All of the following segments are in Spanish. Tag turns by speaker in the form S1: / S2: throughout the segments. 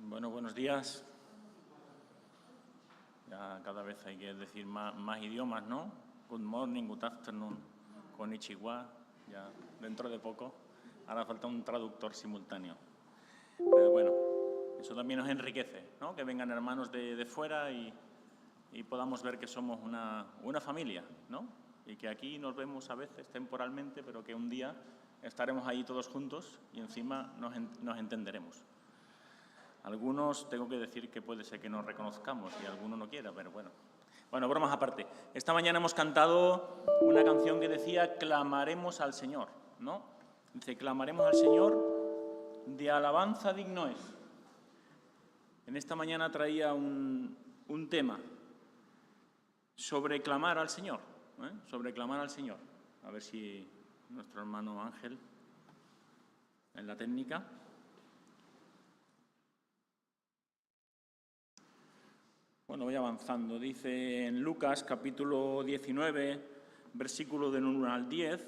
S1: Bueno, buenos días. Ya cada vez hay que decir más idiomas, ¿no? Good morning, good afternoon, konnichiwa, ya dentro de poco. Hará falta un traductor simultáneo. Pero bueno, eso también nos enriquece, ¿no? Que vengan hermanos de fuera y podamos ver que somos una familia, ¿no? Y que aquí nos vemos a veces temporalmente, pero que un día estaremos ahí todos juntos y encima nos entenderemos. Algunos, tengo que decir que puede ser que nos reconozcamos y alguno no quiera, pero bueno. Bueno, bromas aparte. Esta mañana hemos cantado una canción que decía clamaremos al Señor, ¿no? Dice, clamaremos al Señor, de alabanza digno es. En esta mañana traía un tema sobre clamar al Señor, sobre clamar al Señor. A ver si nuestro hermano Ángel, en la técnica. Bueno, voy avanzando. Dice en Lucas, capítulo 19, versículo del 1 al 10,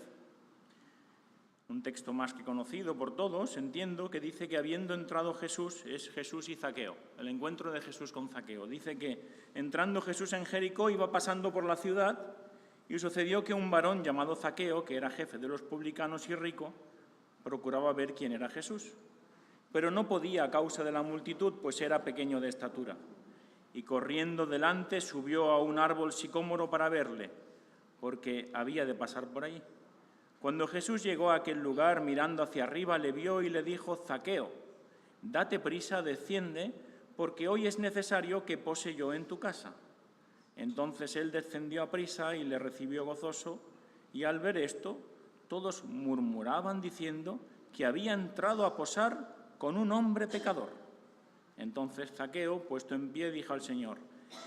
S1: un texto más que conocido por todos, entiendo, que dice que habiendo entrado Jesús, es Jesús y Zaqueo, el encuentro de Jesús con Zaqueo. Dice que entrando Jesús en Jericó iba pasando por la ciudad y sucedió que un varón llamado Zaqueo, que era jefe de los publicanos y rico, procuraba ver quién era Jesús, pero no podía a causa de la multitud, pues era pequeño de estatura. Y corriendo delante subió a un árbol sicómoro para verle, porque había de pasar por ahí. Cuando Jesús llegó a aquel lugar, mirando hacia arriba, le vio y le dijo, Zaqueo, date prisa, desciende, porque hoy es necesario que pose yo en tu casa. Entonces él descendió a prisa y le recibió gozoso, y al ver esto, todos murmuraban diciendo que había entrado a posar con un hombre pecador. Entonces Zaqueo, puesto en pie, dijo al Señor,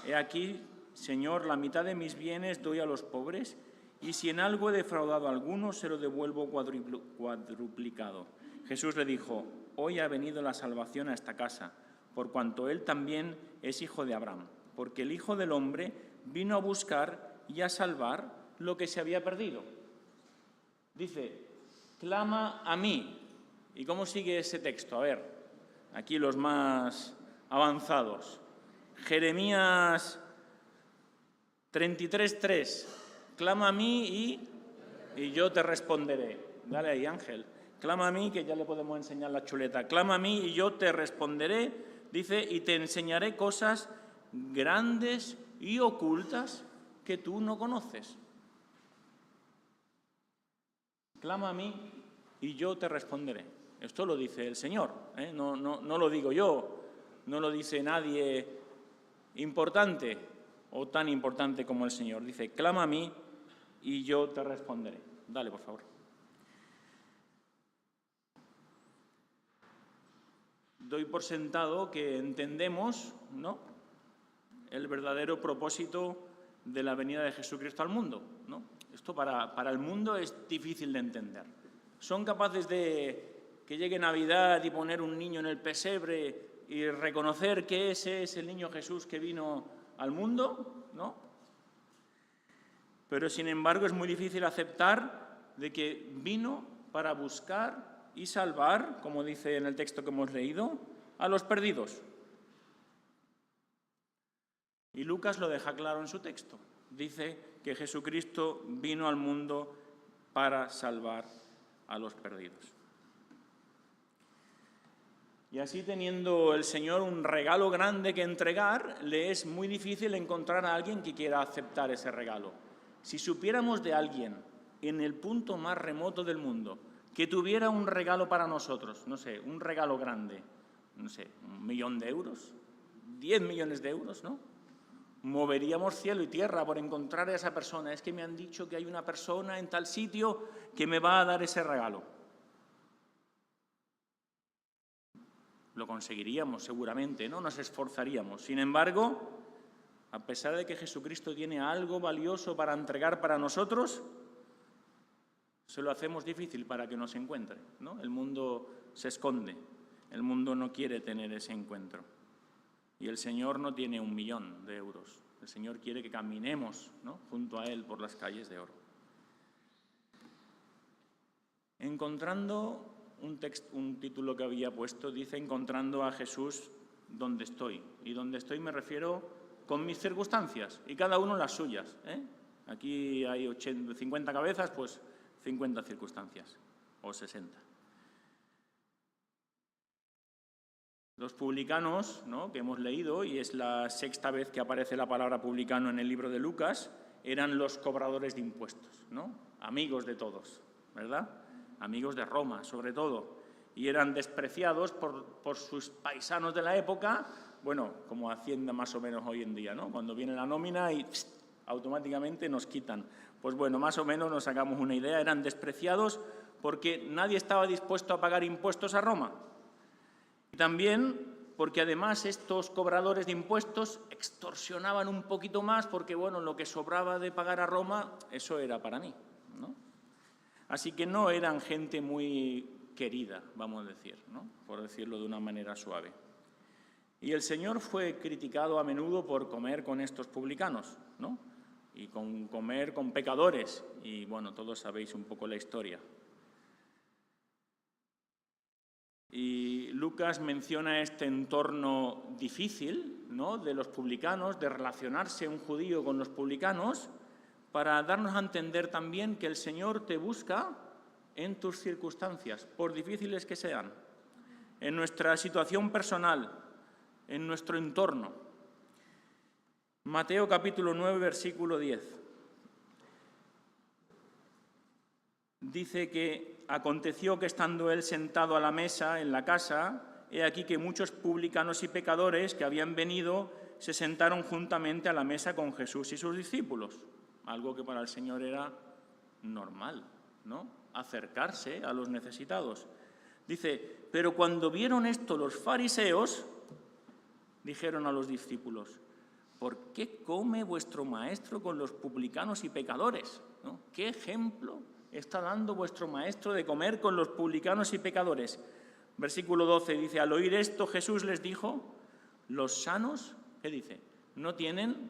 S1: he aquí, Señor, la mitad de mis bienes doy a los pobres, y si en algo he defraudado a alguno, se lo devuelvo cuadruplicado. Jesús le dijo, hoy ha venido la salvación a esta casa, por cuanto él también es hijo de Abraham, porque el Hijo del Hombre vino a buscar y a salvar lo que se había perdido. Dice, clama a mí. ¿Y cómo sigue ese texto? A ver, aquí los más avanzados. Jeremías 33:3. Clama a mí y yo te responderé. Dale ahí, Ángel. Clama a mí, que ya le podemos enseñar la chuleta. Clama a mí y yo te responderé, dice, y te enseñaré cosas grandes y ocultas que tú no conoces. Clama a mí y yo te responderé. Esto lo dice el Señor, no lo digo yo, no lo dice nadie importante o tan importante como el Señor. Dice, clama a mí y yo te responderé. Dale, por favor. Doy por sentado que entendemos, ¿no?, el verdadero propósito de la venida de Jesucristo al mundo, ¿no? Esto para el mundo es difícil de entender. Son capaces de que llegue Navidad y poner un niño en el pesebre y reconocer que ese es el niño Jesús que vino al mundo, ¿no? Pero, sin embargo, es muy difícil aceptar de que vino para buscar y salvar, como dice en el texto que hemos leído, a los perdidos. Y Lucas lo deja claro en su texto. Dice que Jesucristo vino al mundo para salvar a los perdidos. Y así, teniendo el Señor un regalo grande que entregar, le es muy difícil encontrar a alguien que quiera aceptar ese regalo. Si supiéramos de alguien en el punto más remoto del mundo que tuviera un regalo para nosotros, no sé, un regalo grande, no sé, 1 millón de euros, 10 millones de euros, ¿no? Moveríamos cielo y tierra por encontrar a esa persona. Es que me han dicho que hay una persona en tal sitio que me va a dar ese regalo. Lo conseguiríamos seguramente, ¿no? Nos esforzaríamos. Sin embargo, a pesar de que Jesucristo tiene algo valioso para entregar para nosotros, se lo hacemos difícil para que nos encuentre, ¿no? El mundo se esconde, el mundo no quiere tener ese encuentro. Y el Señor no tiene 1 millón de euros. El Señor quiere que caminemos, ¿no?, junto a Él por las calles de oro. Encontrando un título que había puesto, dice, encontrando a Jesús donde estoy. Y donde estoy me refiero con mis circunstancias, y cada uno las suyas, ¿eh? Aquí hay 50 cabezas, pues 50 circunstancias, o 60. Los publicanos, ¿no?, que hemos leído, y es la sexta vez que aparece la palabra publicano en el libro de Lucas, eran los cobradores de impuestos, ¿no? Amigos de todos, ¿verdad? Amigos de Roma, sobre todo. Y eran despreciados por sus paisanos de la época, bueno, como Hacienda más o menos hoy en día, ¿no? Cuando viene la nómina y automáticamente nos quitan. Pues bueno, más o menos nos sacamos una idea, eran despreciados porque nadie estaba dispuesto a pagar impuestos a Roma. Y también porque además estos cobradores de impuestos extorsionaban un poquito más porque, bueno, lo que sobraba de pagar a Roma, eso era para mí, ¿no? Así que no eran gente muy querida, vamos a decir, ¿no?, por decirlo de una manera suave. Y el Señor fue criticado a menudo por comer con estos publicanos, ¿no?, y comer con pecadores, y bueno, todos sabéis un poco la historia. Y Lucas menciona este entorno difícil, ¿no?, de los publicanos, de relacionarse un judío con los publicanos, para darnos a entender también que el Señor te busca en tus circunstancias, por difíciles que sean, en nuestra situación personal, en nuestro entorno. Mateo capítulo 9, versículo 10. Dice que aconteció que estando él sentado a la mesa en la casa, he aquí que muchos publicanos y pecadores que habían venido se sentaron juntamente a la mesa con Jesús y sus discípulos. Algo que para el Señor era normal, ¿no?, acercarse a los necesitados. Dice, pero cuando vieron esto los fariseos, dijeron a los discípulos, ¿por qué come vuestro maestro con los publicanos y pecadores? ¿No? ¿Qué ejemplo está dando vuestro maestro de comer con los publicanos y pecadores? Versículo 12 dice, al oír esto Jesús les dijo, los sanos, ¿qué dice?, no tienen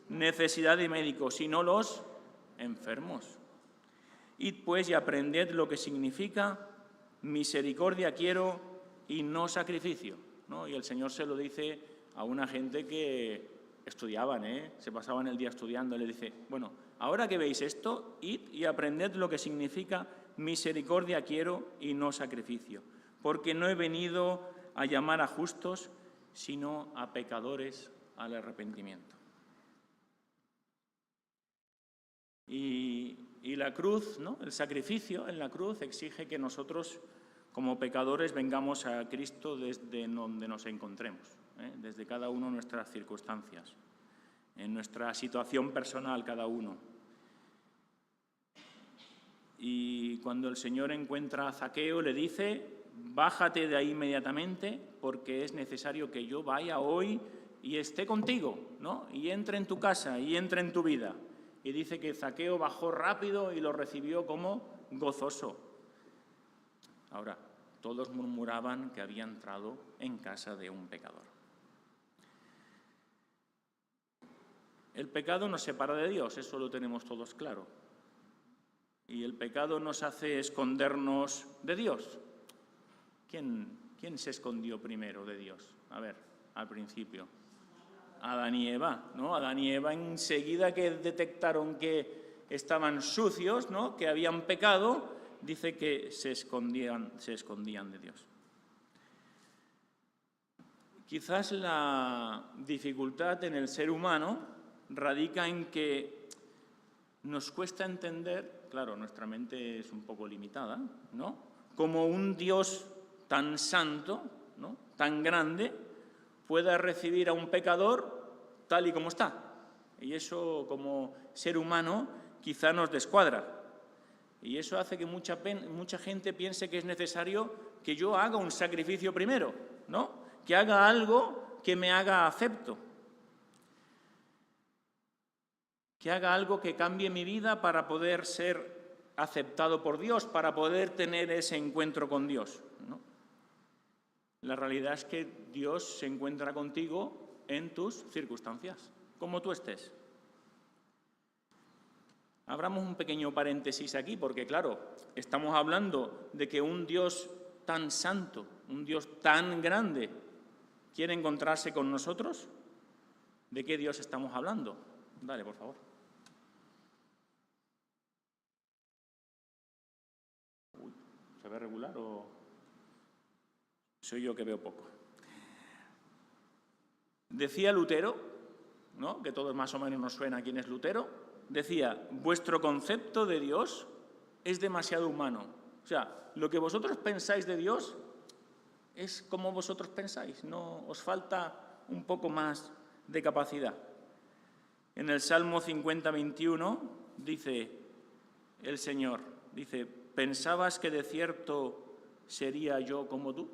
S1: necesidad de médico, sino los enfermos. Id pues y aprended lo que significa misericordia quiero y no sacrificio, ¿no? Y el Señor se lo dice a una gente que estudiaban, se pasaban el día estudiando. Le dice, bueno, ahora que veis esto, id y aprended lo que significa misericordia quiero y no sacrificio, porque no he venido a llamar a justos, sino a pecadores al arrepentimiento. Y la cruz, ¿no?, el sacrificio en la cruz exige que nosotros, como pecadores, vengamos a Cristo desde donde nos encontremos, desde cada uno de nuestras circunstancias, en nuestra situación personal cada uno. Y cuando el Señor encuentra a Zaqueo, le dice, bájate de ahí inmediatamente, porque es necesario que yo vaya hoy y esté contigo, ¿no?, y entre en tu casa y entre en tu vida. Y dice que Zaqueo bajó rápido y lo recibió como gozoso. Ahora, todos murmuraban que había entrado en casa de un pecador. El pecado nos separa de Dios, eso lo tenemos todos claro. Y el pecado nos hace escondernos de Dios. ¿Quién se escondió primero de Dios? A ver, al principio. Adán y Eva, ¿no? Adán y Eva enseguida que detectaron que estaban sucios, ¿no?, que habían pecado, dice que se escondían de Dios. Quizás la dificultad en el ser humano radica en que nos cuesta entender, claro, nuestra mente es un poco limitada, ¿no?, como un Dios tan santo, ¿no?, tan grande, pueda recibir a un pecador tal y como está. Y eso, como ser humano, quizá nos descuadra. Y eso hace que mucha gente piense que es necesario que yo haga un sacrificio primero, ¿no?, que haga algo que me haga acepto, que haga algo que cambie mi vida para poder ser aceptado por Dios, para poder tener ese encuentro con Dios, ¿no? La realidad es que Dios se encuentra contigo en tus circunstancias, como tú estés. Abramos un pequeño paréntesis aquí, porque claro, estamos hablando de que un Dios tan santo, un Dios tan grande, ¿Quiere encontrarse con nosotros? ¿De qué Dios estamos hablando? Dale, por favor. ¿Se ve regular o soy yo que veo poco? Decía Lutero, ¿no?, que todos más o menos nos suena quién es Lutero, decía: vuestro concepto de Dios es demasiado humano. O sea, lo que vosotros pensáis de Dios es como vosotros pensáis, no os falta un poco más de capacidad. En el Salmo 50, 21 dice el Señor, dice: ¿pensabas que de cierto sería yo como tú?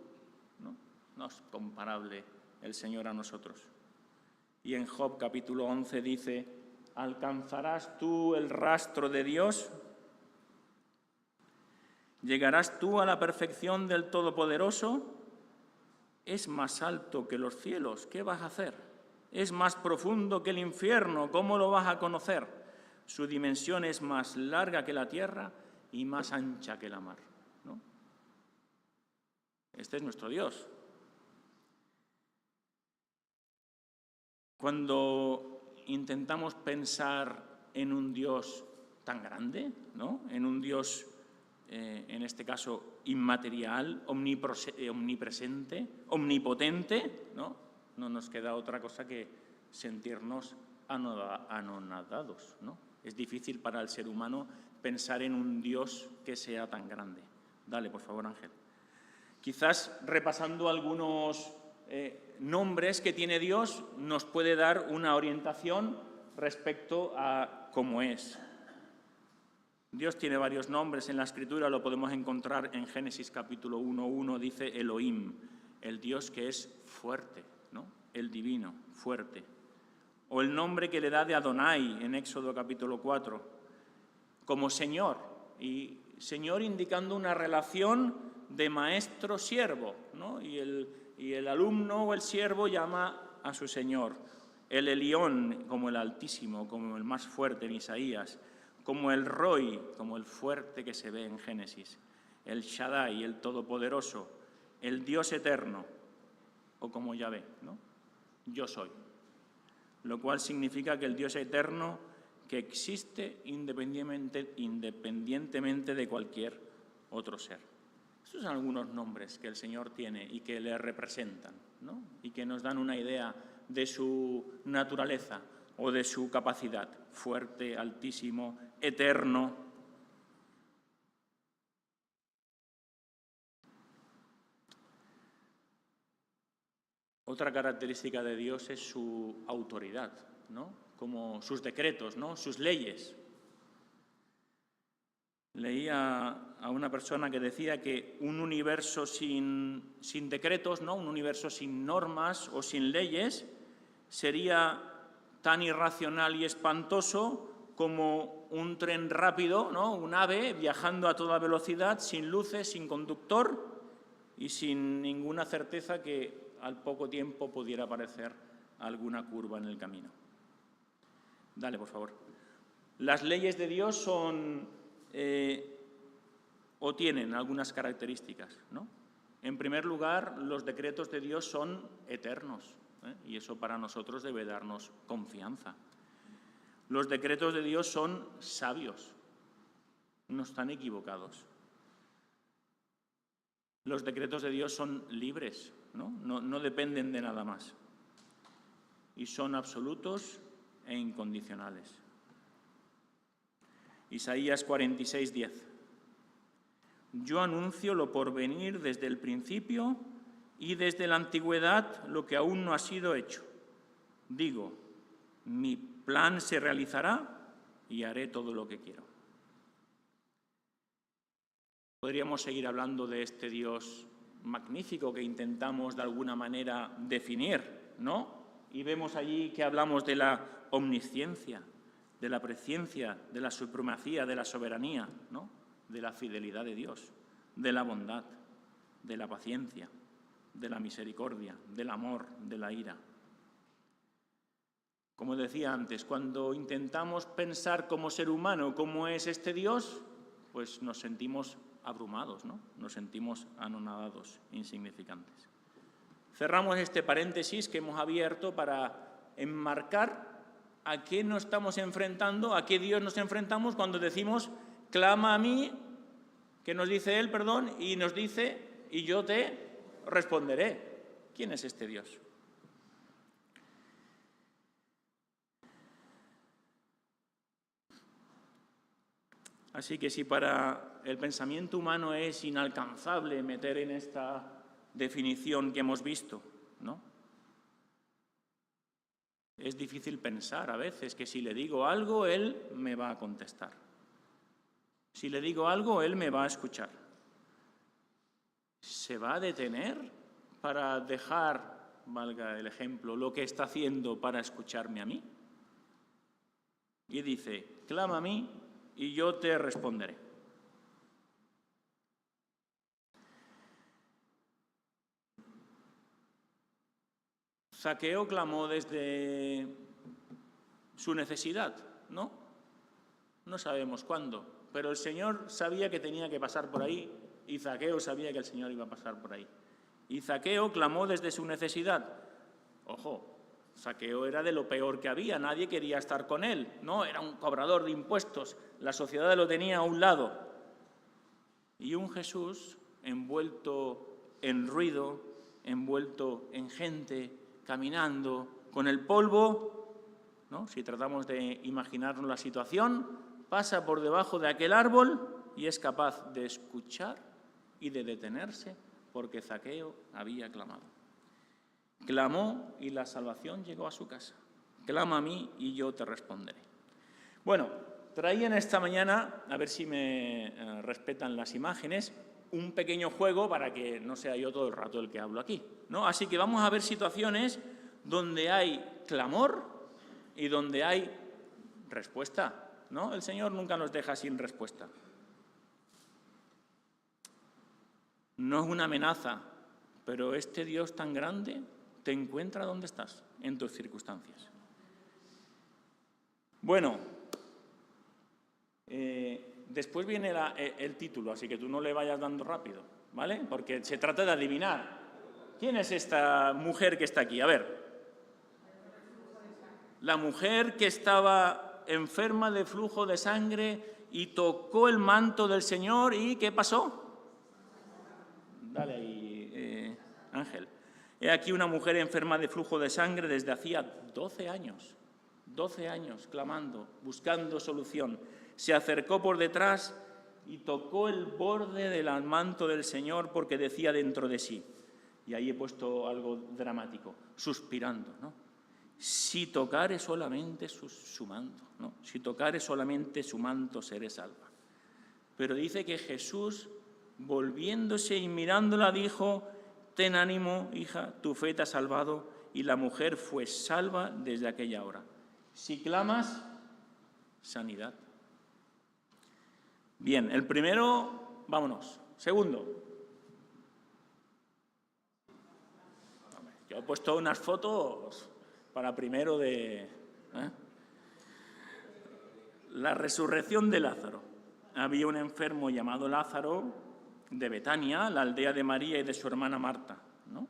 S1: No es comparable el Señor a nosotros. Y en Job capítulo 11 dice: ¿alcanzarás tú el rastro de Dios? ¿Llegarás tú a la perfección del Todopoderoso? Es más alto que los cielos, ¿qué vas a hacer? Es más profundo que el infierno, ¿cómo lo vas a conocer? Su dimensión es más larga que la tierra y más ancha que la mar, ¿no? Este es nuestro Dios. Cuando intentamos pensar en un Dios tan grande, ¿no?, en un Dios, en este caso, inmaterial, omnipresente, omnipotente, ¿no?, no nos queda otra cosa que sentirnos anonadados, ¿no? Es difícil para el ser humano pensar en un Dios que sea tan grande. Dale, por favor, Ángel. Quizás repasando algunos nombres que tiene Dios nos puede dar una orientación respecto a cómo es. Dios tiene varios nombres en la Escritura, lo podemos encontrar en Génesis capítulo 1:1, dice Elohim, el Dios que es fuerte, ¿no?, el divino, fuerte. O el nombre que le da de Adonai en Éxodo capítulo 4, como Señor, y Señor indicando una relación de maestro-siervo, ¿no?, y el alumno o el siervo llama a su Señor. El Elión, como el Altísimo, como el más fuerte en Isaías, como el Roi, como el fuerte que se ve en Génesis, el Shaddai, el Todopoderoso, el Dios eterno, o como Yahvé, ¿no?, yo soy. Lo cual significa que el Dios eterno que existe independientemente de cualquier otro ser. Estos son algunos nombres que el Señor tiene y que le representan, ¿no?, y que nos dan una idea de su naturaleza o de su capacidad: fuerte, altísimo, eterno. Otra característica de Dios es su autoridad, ¿no?, como sus decretos, ¿no?, sus leyes. Leía a una persona que decía que un universo sin decretos, ¿no?, un universo sin normas o sin leyes, sería tan irracional y espantoso como un tren rápido, ¿no?, un ave viajando a toda velocidad, sin luces, sin conductor y sin ninguna certeza que al poco tiempo pudiera aparecer alguna curva en el camino. Dale, por favor. Las leyes de Dios son o tienen algunas características, ¿no? En primer lugar, los decretos de Dios son eternos, y eso para nosotros debe darnos confianza. Los decretos de Dios son sabios, no están equivocados. Los decretos de Dios son libres, no dependen de nada más. Y son absolutos e incondicionales. Isaías 46:10. Yo anuncio lo por venir desde el principio y desde la antigüedad lo que aún no ha sido hecho. Digo, mi plan se realizará y haré todo lo que quiero. Podríamos seguir hablando de este Dios magnífico que intentamos de alguna manera definir, ¿no? Y vemos allí que hablamos de la omnisciencia, de la presciencia, de la supremacía, de la soberanía, ¿no?, de la fidelidad de Dios, de la bondad, de la paciencia, de la misericordia, del amor, de la ira. Como decía antes, cuando intentamos pensar como ser humano cómo es este Dios, pues nos sentimos abrumados, ¿no?, nos sentimos anonadados, insignificantes. cerramos este paréntesis que hemos abierto para enmarcar a qué nos estamos enfrentando, a qué Dios nos enfrentamos cuando decimos, clama a mí, que nos dice Él, perdón, y nos dice, y yo te responderé. ¿Quién es este Dios? Así que si para el pensamiento humano es inalcanzable meter en esta definición que hemos visto, ¿no? Es difícil pensar a veces que si le digo algo, Él me va a contestar. Si le digo algo, Él me va a escuchar. ¿Se va a detener para dejar, valga el ejemplo, lo que está haciendo para escucharme a mí? Y dice, clama a mí y yo te responderé. Zaqueo clamó desde su necesidad, ¿no? No sabemos cuándo, pero el Señor sabía que tenía que pasar por ahí y Zaqueo sabía que el Señor iba a pasar por ahí. Y Zaqueo clamó desde su necesidad. Ojo, Zaqueo era de lo peor que había, nadie quería estar con él, ¿no? Era un cobrador de impuestos, la sociedad lo tenía a un lado. Y un Jesús envuelto en ruido, envuelto en gente, caminando con el polvo, ¿no? Si tratamos de imaginarnos la situación, pasa por debajo de aquel árbol y es capaz de escuchar y de detenerse porque Zaqueo había clamado. Clamó y la salvación llegó a su casa. Clama a mí y yo te responderé. Bueno, traía en esta mañana, a ver si me respetan las imágenes, un pequeño juego para que no sea yo todo el rato el que hablo aquí, ¿no? Así que vamos a ver situaciones donde hay clamor y donde hay respuesta, ¿no? El Señor nunca nos deja sin respuesta. No es una amenaza, pero este Dios tan grande te encuentra donde estás, en tus circunstancias. Bueno, después viene el título, así que tú no le vayas dando rápido, ¿vale? Porque se trata de adivinar. ¿Quién es esta mujer que está aquí? A ver. La mujer que estaba enferma de flujo de sangre y tocó el manto del Señor y ¿qué pasó? Dale ahí, Ángel. He aquí una mujer enferma de flujo de sangre desde hacía 12 años clamando, buscando solución. Se acercó por detrás y tocó el borde del manto del Señor porque decía dentro de sí, y ahí he puesto algo dramático, suspirando, ¿no? Si tocare solamente su manto, ¿no? Si tocare solamente su manto seré salva. Pero dice que Jesús, volviéndose y mirándola, dijo, ten ánimo, hija, tu fe te ha salvado, y la mujer fue salva desde aquella hora. Si clamas, sanidad. Bien, el primero, vámonos. Segundo. Yo he puesto unas fotos para primero de... La resurrección de Lázaro. Había un enfermo llamado Lázaro de Betania, la aldea de María y de su hermana Marta, ¿no?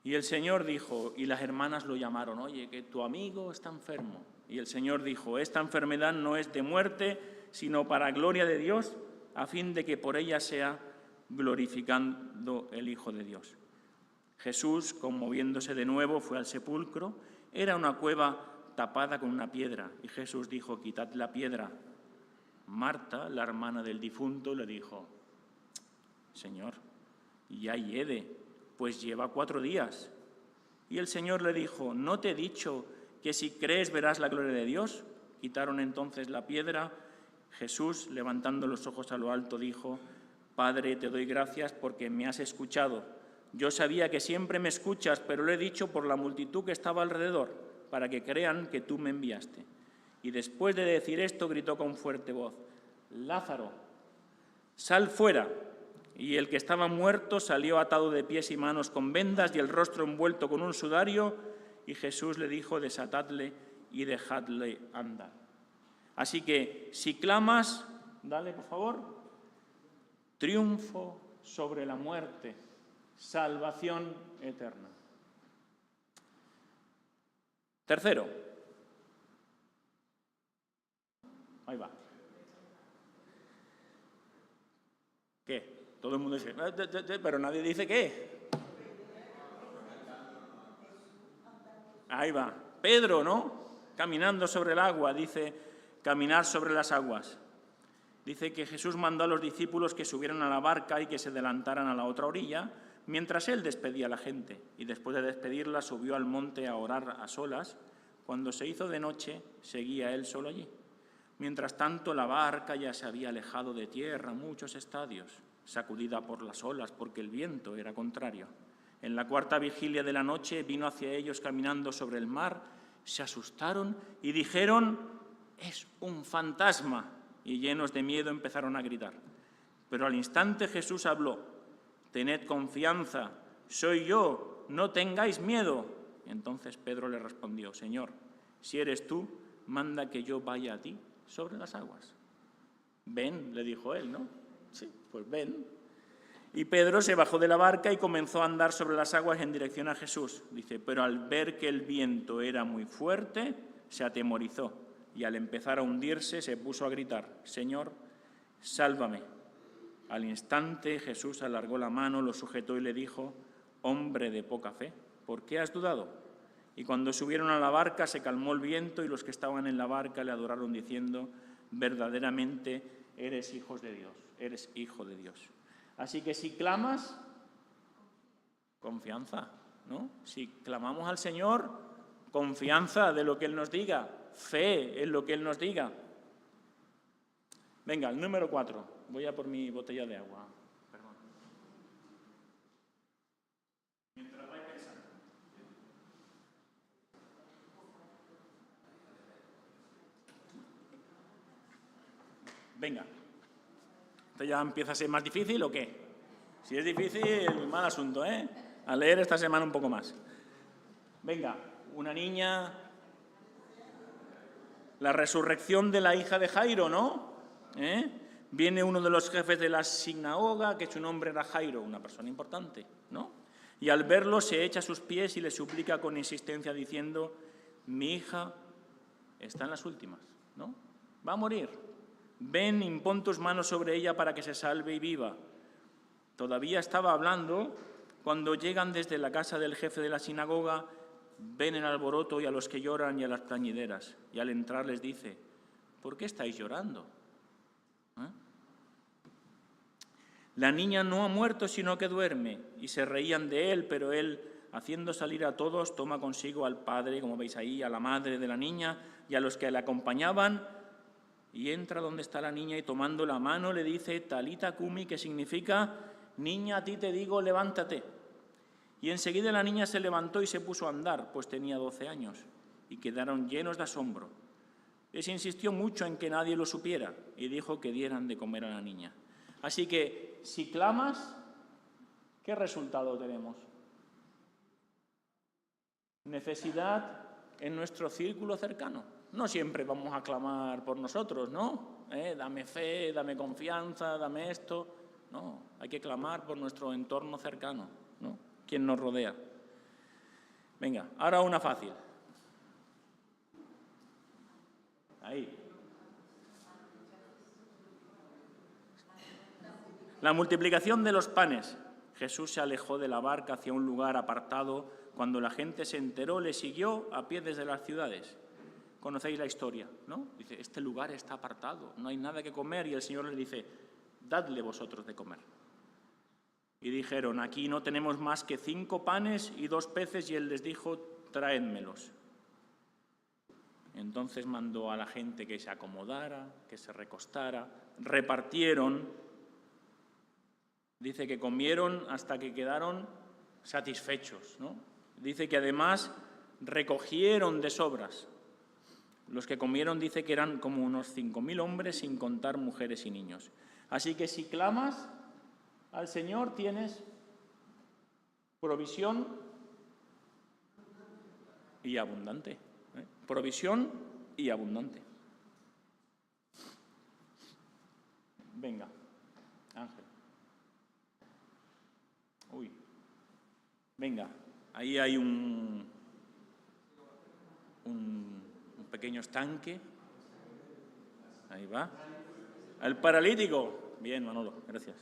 S1: Y el Señor dijo, y las hermanas lo llamaron, oye, que tu amigo está enfermo. Y el Señor dijo, esta enfermedad no es de muerte, sino para gloria de Dios, a fin de que por ella sea glorificando el Hijo de Dios. Jesús, conmoviéndose de nuevo, fue al sepulcro. Era una cueva tapada con una piedra. Y Jesús dijo, quitad la piedra. Marta, la hermana del difunto, le dijo, Señor, ya hiede, pues lleva 4 días. Y el Señor le dijo, ¿no te he dicho que si crees verás la gloria de Dios? Quitaron entonces la piedra. Jesús, levantando los ojos a lo alto, dijo, Padre, te doy gracias porque me has escuchado. Yo sabía que siempre me escuchas, pero lo he dicho por la multitud que estaba alrededor, para que crean que tú me enviaste. Y después de decir esto, gritó con fuerte voz, Lázaro, sal fuera. Y el que estaba muerto salió atado de pies y manos con vendas y el rostro envuelto con un sudario, y Jesús le dijo, desatadle y dejadle andar. Así que, si clamas, dale por favor, triunfo sobre la muerte. salvación eterna. Tercero. Ahí va. ¿Qué? Todo el mundo dice, pero nadie dice qué. Ahí va. Pedro, ¿no? Caminando sobre el agua, dice, caminar sobre las aguas. Dice que Jesús mandó a los discípulos que subieran a la barca y que se adelantaran a la otra orilla, mientras él despedía a la gente. Y después de despedirla, subió al monte a orar a solas. Cuando se hizo de noche, seguía él solo allí. Mientras tanto, la barca ya se había alejado de tierra muchos estadios, sacudida por las olas, porque el viento era contrario. En la cuarta vigilia de la noche vino hacia ellos caminando sobre el mar, se asustaron y dijeron, «Es un fantasma», y llenos de miedo empezaron a gritar. Pero al instante Jesús habló, «Tened confianza, soy yo, no tengáis miedo». Entonces Pedro le respondió, «Señor, si eres tú, manda que yo vaya a ti sobre las aguas». «Ven», le dijo él, ¿no? «Sí, pues ven». Y Pedro se bajó de la barca y comenzó a andar sobre las aguas en dirección a Jesús. Dice, pero al ver que el viento era muy fuerte, se atemorizó y al empezar a hundirse se puso a gritar, «Señor, sálvame». Al instante Jesús alargó la mano, lo sujetó y le dijo, «Hombre de poca fe, ¿por qué has dudado?». Y cuando subieron a la barca se calmó el viento y los que estaban en la barca le adoraron diciendo, «Verdaderamente eres hijo de Dios, eres hijo de Dios». Así que si clamas, confianza, ¿no? Si clamamos al Señor, confianza de lo que Él nos diga, fe en lo que Él nos diga. Venga, el número 4. Voy a por mi botella de agua. Perdón. Mientras vais pensando. Venga. ¿Esto ya empieza a ser más difícil o qué? Si es difícil, mal asunto, ¿eh? A leer esta semana un poco más. Venga, una niña... La resurrección de la hija de Jairo, ¿no? Viene uno de los jefes de la sinagoga, que su nombre era Jairo, una persona importante, ¿no? Y al verlo se echa a sus pies y le suplica con insistencia diciendo, mi hija está en las últimas, ¿no? Va a morir. Ven, impón tus manos sobre ella para que se salve y viva. Todavía estaba hablando cuando llegan desde la casa del jefe de la sinagoga, ven el alboroto y a los que lloran y a las plañideras. Y al entrar les dice, ¿por qué estáis llorando? La niña no ha muerto, sino que duerme. Y se reían de él, pero él, haciendo salir a todos, toma consigo al padre, como veis ahí, a la madre de la niña y a los que le acompañaban, y entra donde está la niña y tomando la mano le dice, Talita Kumi, que significa, niña, a ti te digo, levántate. Y enseguida la niña se levantó y se puso a andar, pues tenía 12 años, y quedaron llenos de asombro. Les insistió mucho en que nadie lo supiera, y dijo que dieran de comer a la niña. Así que, si clamas, ¿qué resultado tenemos? Necesidad en nuestro círculo cercano. No siempre vamos a clamar por nosotros, ¿no? Dame fe, dame confianza, dame esto. No, hay que clamar por nuestro entorno cercano, ¿no? Quien nos rodea. Venga, ahora una fácil. Ahí. La multiplicación de los panes. Jesús se alejó de la barca hacia un lugar apartado. Cuando la gente se enteró, le siguió a pie desde las ciudades. Conocéis la historia, ¿no? Dice, este lugar está apartado, no hay nada que comer. Y el Señor les dice, dadle vosotros de comer. Y dijeron, aquí no tenemos más que 5 panes y 2 peces. Y él les dijo, traédmelos. Entonces mandó a la gente que se acomodara, que se recostara. Repartieron. Dice que comieron hasta que quedaron satisfechos, ¿no? Dice que además recogieron de sobras. Los que comieron dice que eran como unos 5.000 hombres, sin contar mujeres y niños. Así que si clamas al Señor tienes provisión y abundante. Provisión y abundante. Venga, Ángel. Uy, Venga, ahí hay un pequeño estanque. Ahí va. El paralítico. Bien, Manolo, gracias.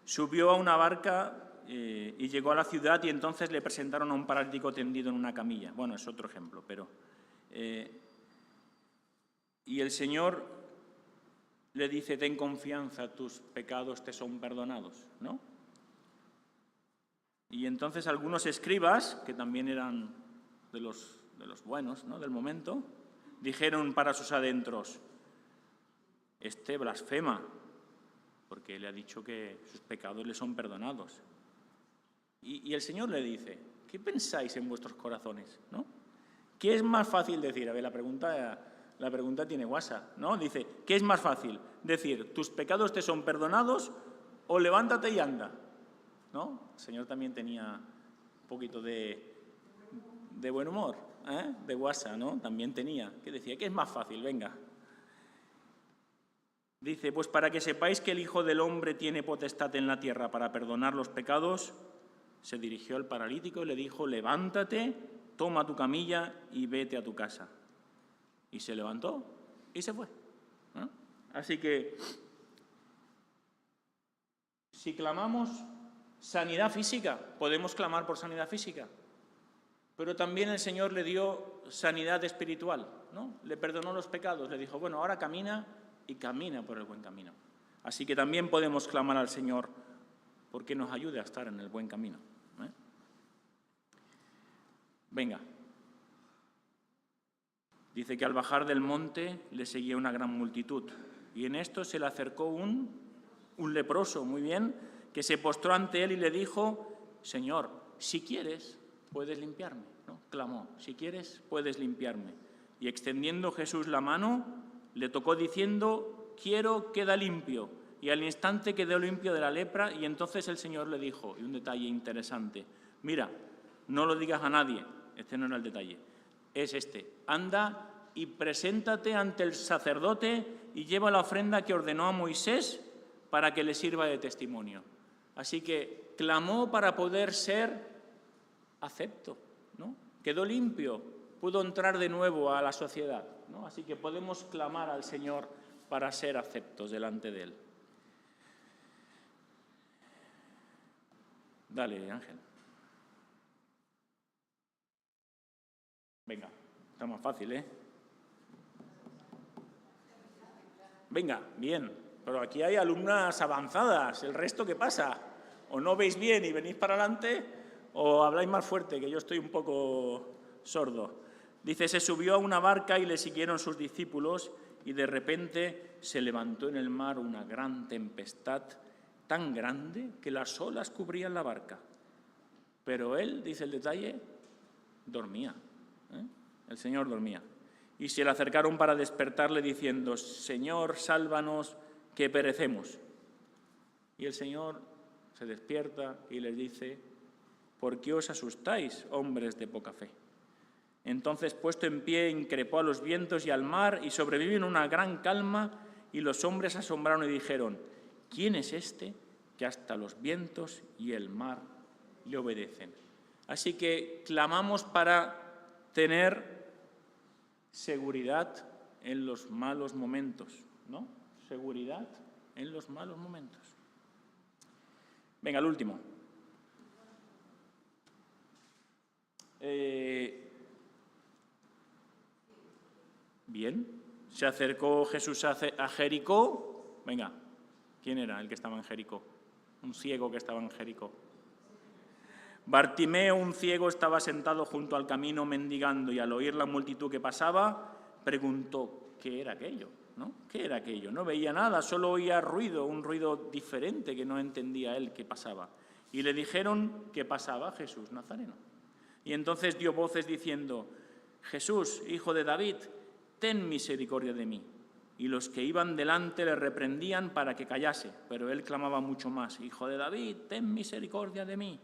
S1: Subió a una barca y llegó a la ciudad y entonces le presentaron a un paralítico tendido en una camilla. Bueno, es otro ejemplo, pero... y el Señor le dice, ten confianza, tus pecados te son perdonados, ¿no? Y entonces algunos escribas, que también eran de los buenos, ¿no?, del momento, dijeron para sus adentros, este blasfema, porque le ha dicho que sus pecados le son perdonados. Y el Señor le dice, ¿qué pensáis en vuestros corazones? ¿No? ¿Qué es más fácil decir? A ver, la pregunta tiene guasa, ¿no? Dice, ¿qué es más fácil? Decir, ¿tus pecados te son perdonados o levántate y anda? ¿No? El Señor también tenía un poquito de buen humor, de guasa, ¿no? También tenía. ¿Qué decía? ¿Qué es más fácil? Venga. Dice, pues para que sepáis que el Hijo del Hombre tiene potestad en la tierra para perdonar los pecados, se dirigió al paralítico y le dijo, levántate, toma tu camilla y vete a tu casa. Y se levantó y se fue. ¿No? Así que, si clamamos sanidad física, podemos clamar por sanidad física, pero también el Señor le dio sanidad espiritual, ¿no? Le perdonó los pecados, le dijo, bueno, ahora camina y camina por el buen camino. Así que también podemos clamar al Señor porque nos ayude a estar en el buen camino. Venga. Dice que al bajar del monte le seguía una gran multitud y en esto se le acercó un leproso, muy bien, que se postró ante él y le dijo, Señor, si quieres, puedes limpiarme, ¿no? Clamó, si quieres, puedes limpiarme. Y extendiendo Jesús la mano, le tocó diciendo, quiero, queda limpio. Y al instante quedó limpio de la lepra y entonces el Señor le dijo, y un detalle interesante, mira, no lo digas a nadie, este no era el detalle, es este, anda y preséntate ante el sacerdote y lleva la ofrenda que ordenó a Moisés para que le sirva de testimonio. Así que clamó para poder ser acepto, ¿no? Quedó limpio, pudo entrar de nuevo a la sociedad, ¿no? Así que podemos clamar al Señor para ser aceptos delante de Él. Dale, Ángel. Venga, está más fácil, ¿eh? Venga, bien, pero aquí hay alumnas avanzadas, ¿el resto qué pasa? O no veis bien y venís para adelante, o habláis más fuerte, que yo estoy un poco sordo. Dice, se subió a una barca y le siguieron sus discípulos y de repente se levantó en el mar una gran tempestad tan grande que las olas cubrían la barca. Pero él, dice el detalle, dormía. El Señor dormía. Y se le acercaron para despertarle diciendo, Señor, sálvanos, que perecemos. Y el Señor se despierta y les dice, ¿por qué os asustáis, hombres de poca fe? Entonces, puesto en pie, increpó a los vientos y al mar y sobrevino una gran calma y los hombres se asombraron y dijeron, ¿quién es este que hasta los vientos y el mar le obedecen? Así que clamamos para tener seguridad en los malos momentos, ¿no? Seguridad en los malos momentos. Venga, el último. Bien, se acercó Jesús a Jericó. Venga, ¿quién era el que estaba en Jericó? Un ciego que estaba en Jericó. Bartimeo, un ciego, estaba sentado junto al camino mendigando y al oír la multitud que pasaba, preguntó, ¿qué era aquello? ¿No? ¿Qué era aquello? No veía nada, solo oía ruido, un ruido diferente que no entendía él qué pasaba. Y le dijeron que pasaba Jesús Nazareno. Y entonces dio voces diciendo, Jesús, hijo de David, ten misericordia de mí. Y los que iban delante le reprendían para que callase, pero él clamaba mucho más, Hijo de David, ten misericordia de mí.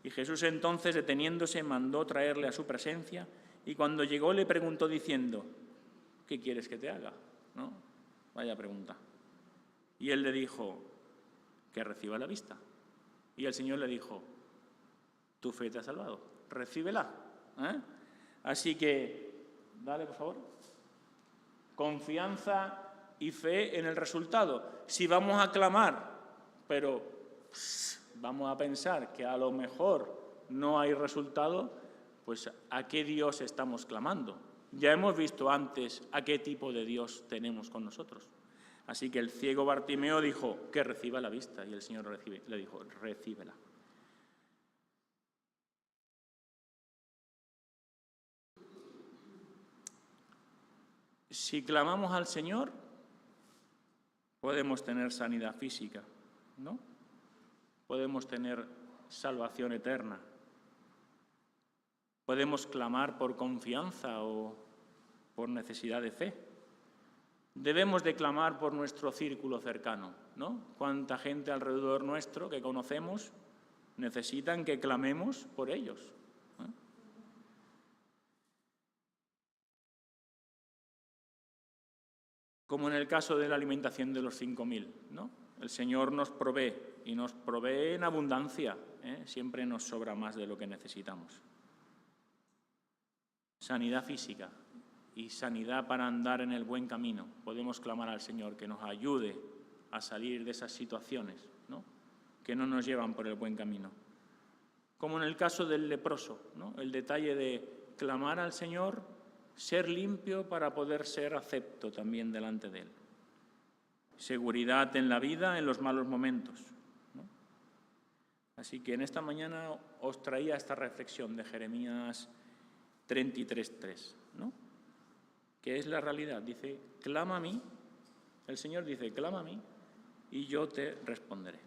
S1: Y Jesús entonces, deteniéndose, mandó traerle a su presencia, y cuando llegó le preguntó diciendo, ¿qué quieres que te haga? ¿No? Vaya pregunta. Y él le dijo, que reciba la vista. Y el Señor le dijo, tu fe te ha salvado. Recíbela. Así que, dale, por favor. Confianza y fe en el resultado. Si vamos a clamar, pero vamos a pensar que a lo mejor no hay resultado, pues ¿a qué Dios estamos clamando? Ya hemos visto antes a qué tipo de Dios tenemos con nosotros. Así que el ciego Bartimeo dijo que reciba la vista, y el Señor le dijo, recíbela. Si clamamos al Señor, podemos tener sanidad física, ¿no? Podemos tener salvación eterna. Podemos clamar por confianza o por necesidad de fe. Debemos de clamar por nuestro círculo cercano, ¿no? Cuánta gente alrededor nuestro que conocemos necesitan que clamemos por ellos. Como en el caso de la alimentación de los 5.000, ¿no? El Señor nos provee y nos provee en abundancia, siempre nos sobra más de lo que necesitamos. Sanidad física y sanidad para andar en el buen camino. Podemos clamar al Señor que nos ayude a salir de esas situaciones, ¿no? Que no nos llevan por el buen camino. Como en el caso del leproso, ¿no? El detalle de clamar al Señor, ser limpio para poder ser acepto también delante de Él. Seguridad en la vida, en los malos momentos, ¿no? Así que en esta mañana os traía esta reflexión de Jeremías 33:3, ¿no? Que es la realidad. Dice, clama a mí, el Señor dice, clama a mí y yo te responderé.